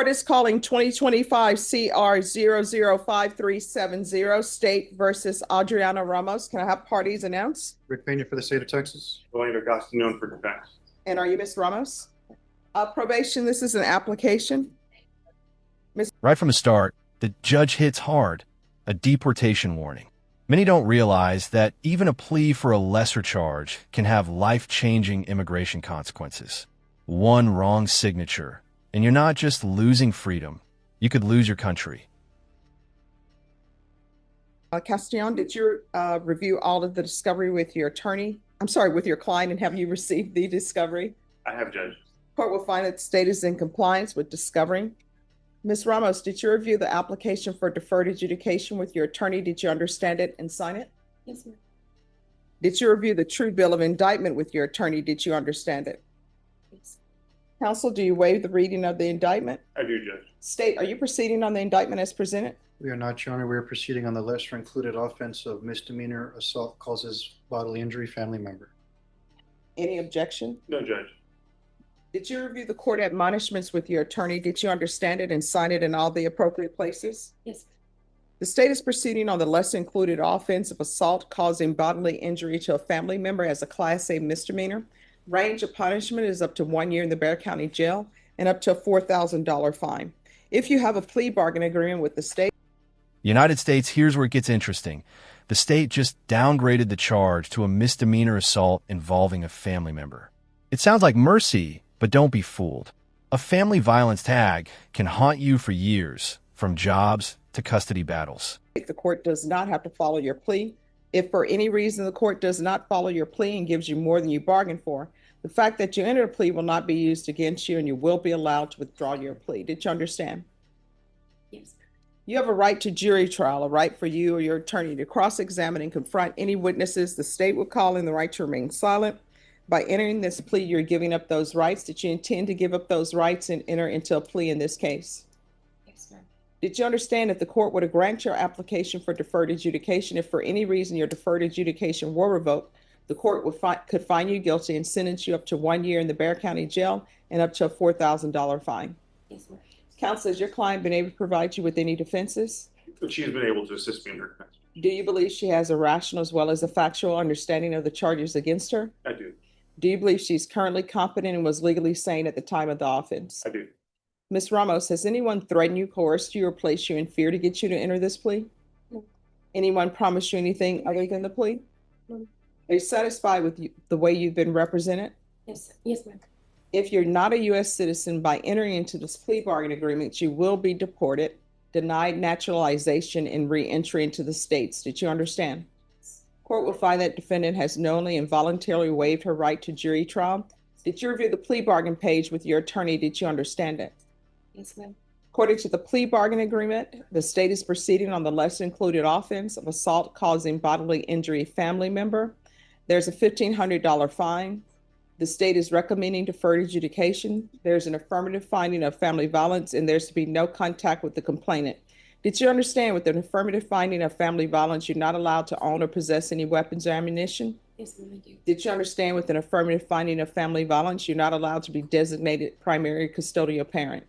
Court is calling 2025 CR 005370 State versus Audriana Ramos. Can I have parties announce? Rick Pena for the state of Texas. Orlando Castagnone for defense. And are you Ms. Ramos? Probation, this is an application. Right from the start, the judge hits hard, a deportation warning. Many don't realize that even a plea for a lesser charge can have life-changing immigration consequences. One wrong signature, and you're not just losing freedom, you could lose your country. Castellon, did you review all of the discovery with your attorney? I'm sorry, with your client, and have you received the discovery? I have, Judge. Court will find that the state is in compliance with discovery. Ms. Ramos, did you review the application for deferred adjudication with your attorney? Did you understand it and sign it? Yes, ma'am. Did you review the true bill of indictment with your attorney? Did you understand it? Yes. Counsel, do you waive the reading of the indictment? I do, Judge. State, are you proceeding on the indictment as presented? We are not, Your Honor. We are proceeding on the lesser included offense of misdemeanor assault causes bodily injury family member. Any objection? No, Judge. Did you review the court admonishments with your attorney? Did you understand it and sign it in all the appropriate places? Yes. The state is proceeding on the lesser included offense of assault causing bodily injury to a family member as a Class A misdemeanor. Range of punishment is up to 1 year in the Bexar County Jail and up to a $4,000 fine. If you have a plea bargain agreement with the state. United States, here's where it gets interesting. The state just downgraded the charge to a misdemeanor assault involving a family member. It sounds like mercy, but don't be fooled. A family violence tag can haunt you for years, from jobs to custody battles. The court does not have to follow your plea. If for any reason the court does not follow your plea and gives you more than you bargained for, the fact that you entered a plea will not be used against you and you will be allowed to withdraw your plea. Did you understand? Yes. You have a right to jury trial, a right for you or your attorney to cross-examine and confront any witnesses the state will call in, the right to remain silent. By entering this plea, you're giving up those rights. Did you intend to give up those rights and enter into a plea in this case? Yes, ma'am. Did you understand that the court would grant your application for deferred adjudication if for any reason your deferred adjudication were revoked? The court could find you guilty and sentence you up to 1 year in the Bexar County Jail and up to a $4,000 fine. Yes, ma'am. Counsel, has your client been able to provide you with any defenses? She has been able to assist me in her defense. Do you believe she has a rational as well as a factual understanding of the charges against her? I do. Do you believe she's currently competent and was legally sane at the time of the offense? I do. Ms. Ramos, has anyone threatened you, coerced you, or placed you in fear to get you to enter this plea? No. Anyone promised you anything other than the plea? No. Are you satisfied with the way you've been represented? Yes. Yes, ma'am. If you're not a U.S. citizen, by entering into this plea bargain agreement, you will be deported, denied naturalization, and re-entry into the states. Did you understand? Court will find that defendant has knowingly and voluntarily waived her right to jury trial. Did you review the plea bargain page with your attorney? Did you understand it? Yes, ma'am. According to the plea bargain agreement, the state is proceeding on the lesser included offense of assault causing bodily injury family member. There's a $1,500 fine. The state is recommending deferred adjudication. There's an affirmative finding of family violence, and there's to be no contact with the complainant. Did you understand with an affirmative finding of family violence, you're not allowed to own or possess any weapons or ammunition? Yes, ma'am, I do. Did you understand with an affirmative finding of family violence, you're not allowed to be designated primary custodial parent?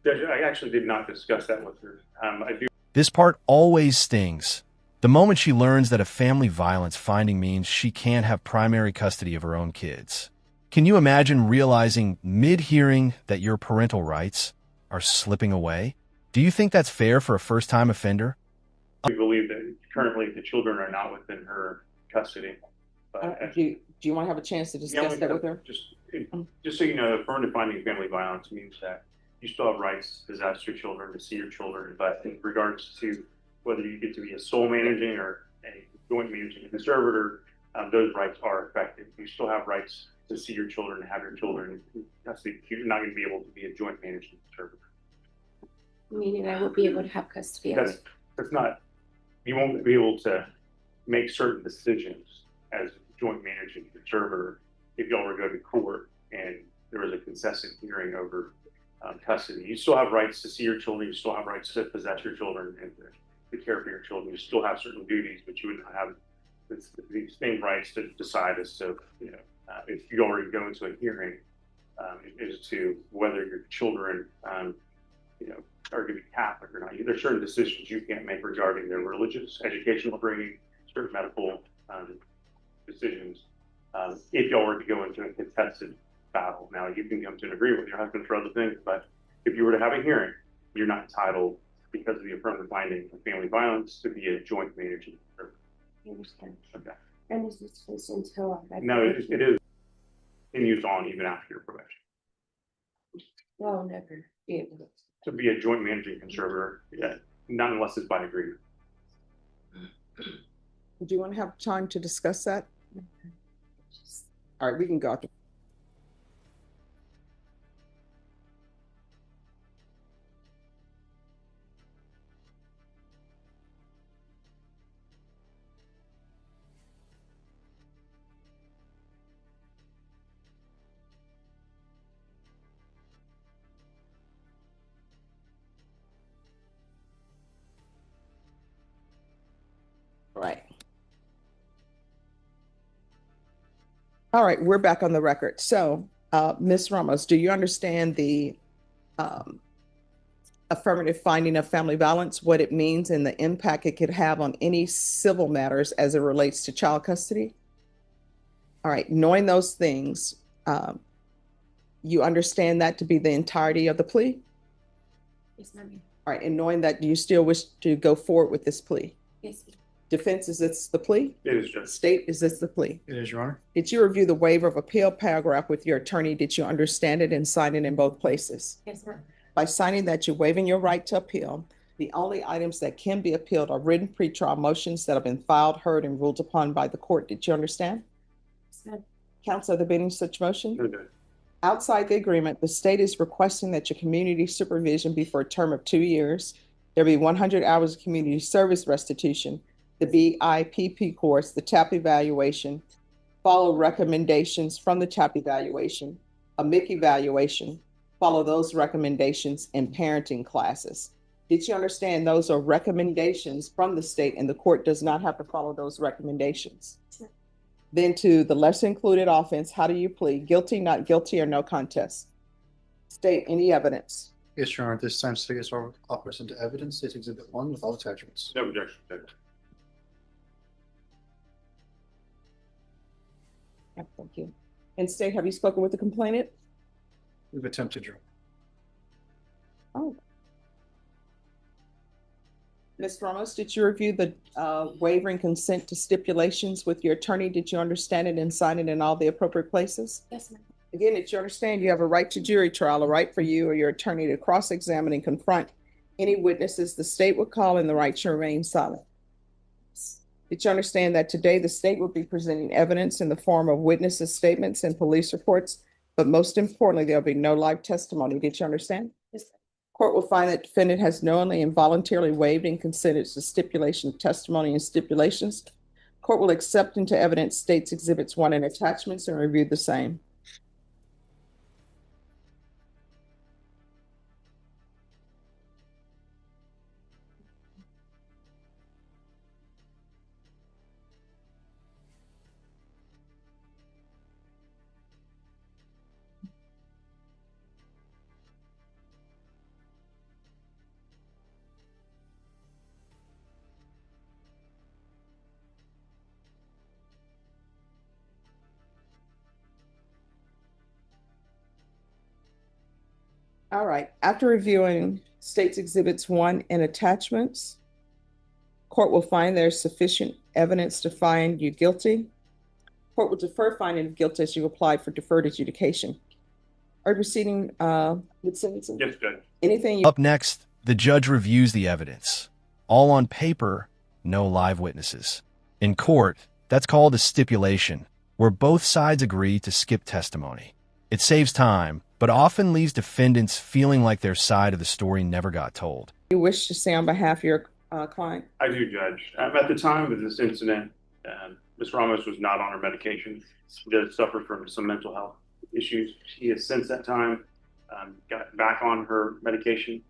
Judge, I actually did not discuss that with her. I do. This part always stings. The moment she learns that a family violence finding means she can't have primary custody of her own kids. Can you imagine realizing mid-hearing that your parental rights are slipping away? Do you think that's fair for a first-time offender? We believe that currently the children are not within her custody. But Do you want to have a chance to discuss that with her? Just so you know, affirmative finding of family violence means that you still have rights to possess your children, to see your children. But in regards to whether you get to be a sole managing or a joint managing conservator, those rights are affected. You still have rights to see your children and have your children in custody. You're not going to be able to be a joint managing conservator. Meaning I will be able to have custody of it. That's not, you won't be able to make certain decisions as a joint managing conservator if y'all were to go to court and there was a consistent hearing over custody. You still have rights to see your children. You still have rights to possess your children and to care for your children. You still have certain duties, but you would not have the same rights to decide as to, if you already go into a hearing as to whether your children, are going to be Catholic or not. There's certain decisions you can't make regarding their religious, educational upbringing, certain medical decisions. If y'all were to go into a contested battle, now you can come to an agreement with your husband for other things, but if you were to have a hearing, you're not entitled, because of the affirmative finding of family violence, to be a joint managing conservator. I understand. Okay. And is this just until? No, it is continues on even after your probation. Well, never be able to. To be a joint managing conservator, yeah, not unless it's by agreement. Do you want to have time to discuss that? All right, we can go. Right. All right, we're back on the record. So, Ms. Ramos, do you understand the affirmative finding of family violence, what it means and the impact it could have on any civil matters as it relates to child custody? All right, knowing those things, you understand that to be the entirety of the plea? Yes, ma'am. All right, and knowing that you still wish to go forward with this plea? Yes, ma'am. Defense, is this the plea? It is just State, is this the plea? It is, Your Honor. Did you review the waiver of appeal paragraph with your attorney? Did you understand it and sign it in both places? Yes, ma'am. By signing that, you're waiving your right to appeal. The only items that can be appealed are written pretrial motions that have been filed, heard, and ruled upon by the court. Did you understand? Yes, ma'am. Counsel, are there been any such motion? okay. Outside the agreement, the state is requesting that your community supervision be for a term of 2 years. There be 100 hours of community service restitution, the BIPP course, the TAP evaluation, follow recommendations from the TAP evaluation, a MIC evaluation, follow those recommendations in parenting classes. Did you understand those are recommendations from the state and the court does not have to follow those recommendations? Sure. Then to the lesser included offense, how do you plead? Guilty, not guilty, or no contest? State any evidence. Yes, Your Honor. This time, state is offers into evidence. It's Exhibit 1 with all attachments. No objection, Judge. Thank you. And state, have you spoken with the complainant? We've attempted, Your Honor. Oh. Ms. Ramos, did you review the waiver and consent to stipulations with your attorney? Did you understand it and sign it in all the appropriate places? Yes, ma'am. Again, did you understand you have a right to jury trial, a right for you or your attorney to cross-examine and confront any witnesses the state would call and the right to remain silent? Did you understand that today the state will be presenting evidence in the form of witnesses' statements and police reports, but most importantly, there'll be no live testimony? Did you understand? Yes, ma'am. Court will find that defendant has knowingly and voluntarily waived and consented to stipulation of testimony and stipulations. Court will accept into evidence state's exhibits 1 and attachments and review the same. All right, after reviewing state's exhibits 1 and attachments, court will find there's sufficient evidence to find you guilty. Court will defer finding of guilt as you applied for deferred adjudication. Are you proceeding with sentencing? Yes, Judge. Anything you Up next, the judge reviews the evidence. All on paper, no live witnesses. In court, that's called a stipulation, where both sides agree to skip testimony. It saves time, but often leaves defendants feeling like their side of the story never got told. wish to say on behalf of your client? I do, Judge. At the time of this incident, Ms. Ramos was not on her medication. She did suffer from some mental health issues. She has since that time got back on her medication.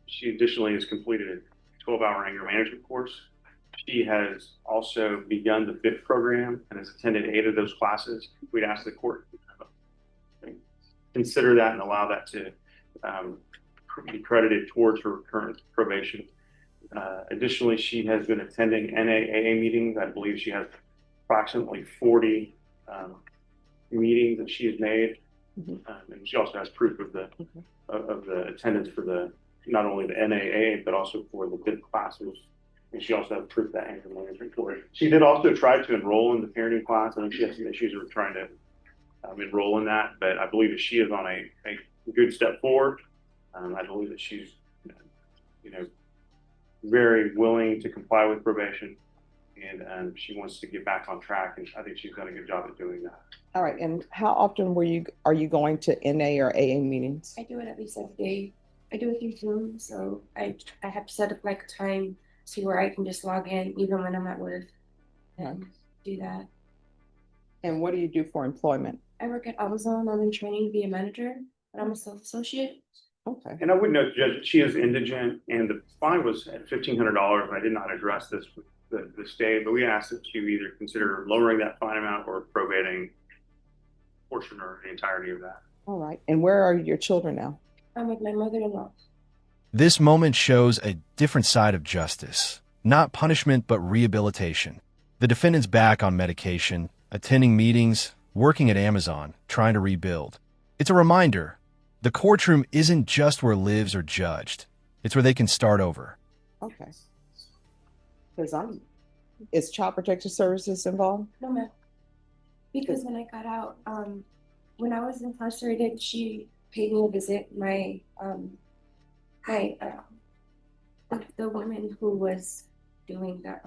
She additionally has completed a 12-hour anger management course. She has also begun the FIT program and has attended 8 of those classes. We'd ask the court consider that and allow that to be credited towards her current probation. Additionally, she has been attending NAAA meetings. I believe she has approximately 40 meetings that she has made. And she also has proof of the attendance for not only the NAA, but also for the fifth classes. And she also has proof that anger management for it. She did also try to enroll in the parenting class. I think she has some issues with trying to enroll in that, but I believe that she is on a good step forward. I believe that she's, very willing to comply with probation, and she wants to get back on track. And I think she's done a good job at doing that. All right. And how often are you going to NA or AA meetings? I do it at least every day. I do it through Zoom, so I have to set up like a time to where I can just log in even when I'm at work and do that. And what do you do for employment? I work at Amazon. I'm in training to be a manager, but I'm a sales associate. Okay. And I would note, Judge, that she is indigent, and the fine was at $1,500. And I did not address this with the state, but we asked that you either consider lowering that fine amount or probating a portion or the entirety of that. All right. And where are your children now? I'm with my mother-in-law. This moment shows a different side of justice. Not punishment, but rehabilitation. The defendant's back on medication, attending meetings, working at Amazon, trying to rebuild. It's a reminder, the courtroom isn't just where lives are judged. It's where they can start over. Okay. Because is Child Protective Services involved? No, ma'am. Because when I got out, when I was incarcerated, she paid me a visit. The woman who was doing the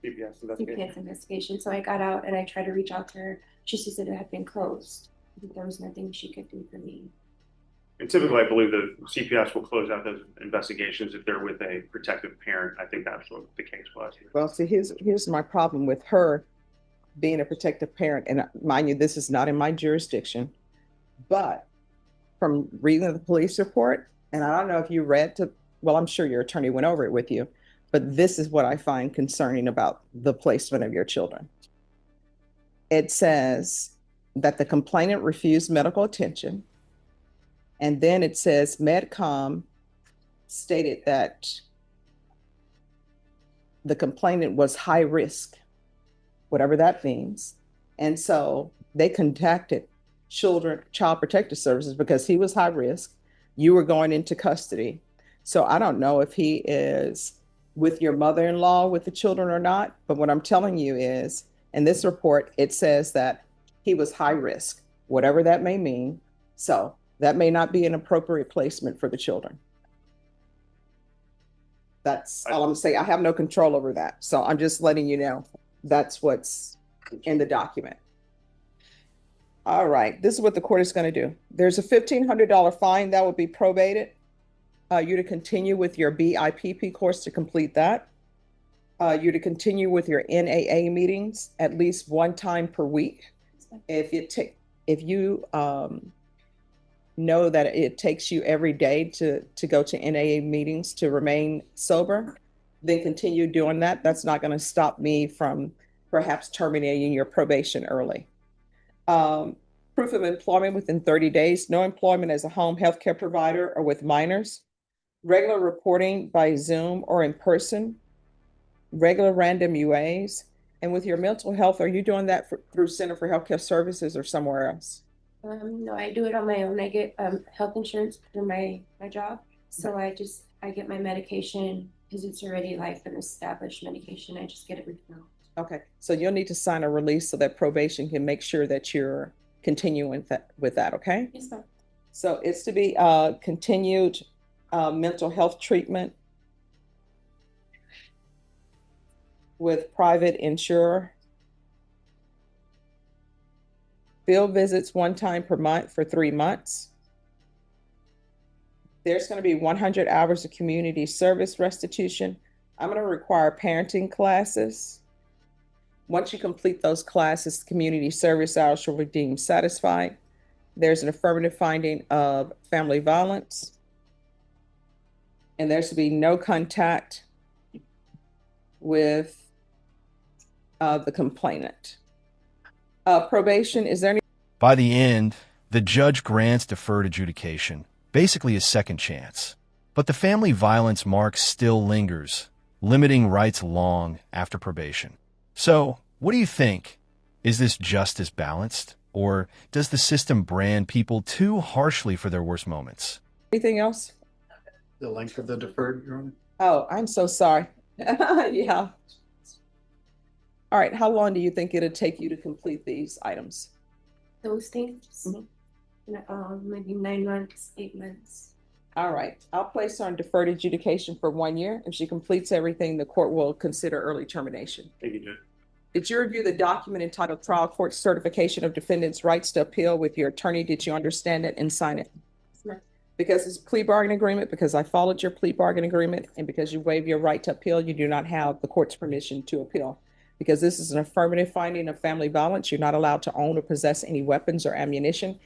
CPS investigation. CPS investigation. So I got out and I tried to reach out to her. She said it had been closed. There was nothing she could do for me. And typically, I believe the CPS will close out those investigations if they're with a protective parent. I think that's what the case was. Well, see, here's my problem with her being a protective parent. And mind you, this is not in my jurisdiction, but from reading the police report, and I don't know if you I'm sure your attorney went over it with you, but this is what I find concerning about the placement of your children. It says that the complainant refused medical attention. And then it says MedCom stated that the complainant was high risk, whatever that means. And so they contacted Child Protective Services because he was high risk. You were going into custody. So I don't know if he is with your mother-in-law with the children or not. But what I'm telling you is, in this report, it says that he was high risk, whatever that may mean. So that may not be an appropriate placement for the children. That's all I'm saying. I have no control over that. So I'm just letting you know that's what's in the document. All right. This is what the court is going to do. There's a $1,500 fine that will be probated. You to continue with your BIPP course to complete that. You to continue with your NAA meetings at least one time per week. If you know that it takes you every day to go to NAA meetings to remain sober, then continue doing that. That's not going to stop me from perhaps terminating your probation early. Proof of employment within 30 days, no employment as a home health care provider or with minors, regular reporting by Zoom or in person, regular random UAs. And with your mental health, are you doing that through Center for Healthcare Services or somewhere else? No, I do it on my own. I get health insurance through my job. So I get my medication because it's already like an established medication. I just get it refilled. Okay. So you'll need to sign a release so that probation can make sure that you're continuing with that, okay? Yes, ma'am. So it's to be continued mental health treatment with private insurer. Field visits one time per month for 3 months. There's going to be 100 hours of community service restitution. I'm going to require parenting classes. Once you complete those classes, community service hours shall be deemed satisfied. There's an affirmative finding of family violence. And there should be no contact with the complainant. Probation, is there any? By the end, The judge grants deferred adjudication, basically a second chance. But the family violence mark still lingers, limiting rights long after probation. So, what do you think? Is this justice balanced? Or does the system brand people too harshly for their worst moments? Anything else? The length of the deferred, Your Honor? Oh, I'm so sorry. Yeah. All right, how long do you think it'll take you to complete these items? Those things, maybe 9 months, 8 months. All right, I'll place her on deferred adjudication for 1 year. If she completes everything, the court will consider early termination. Thank you, Judge. Did you review the document entitled Trial Court Certification of Defendant's Rights to Appeal with your attorney? Did you understand it and sign it? Because it's a plea bargain agreement, because I followed your plea bargain agreement, and because you waive your right to appeal, you do not have the court's permission to appeal. Because this is an affirmative finding of family violence, you're not allowed to own or possess any weapons or ammunition.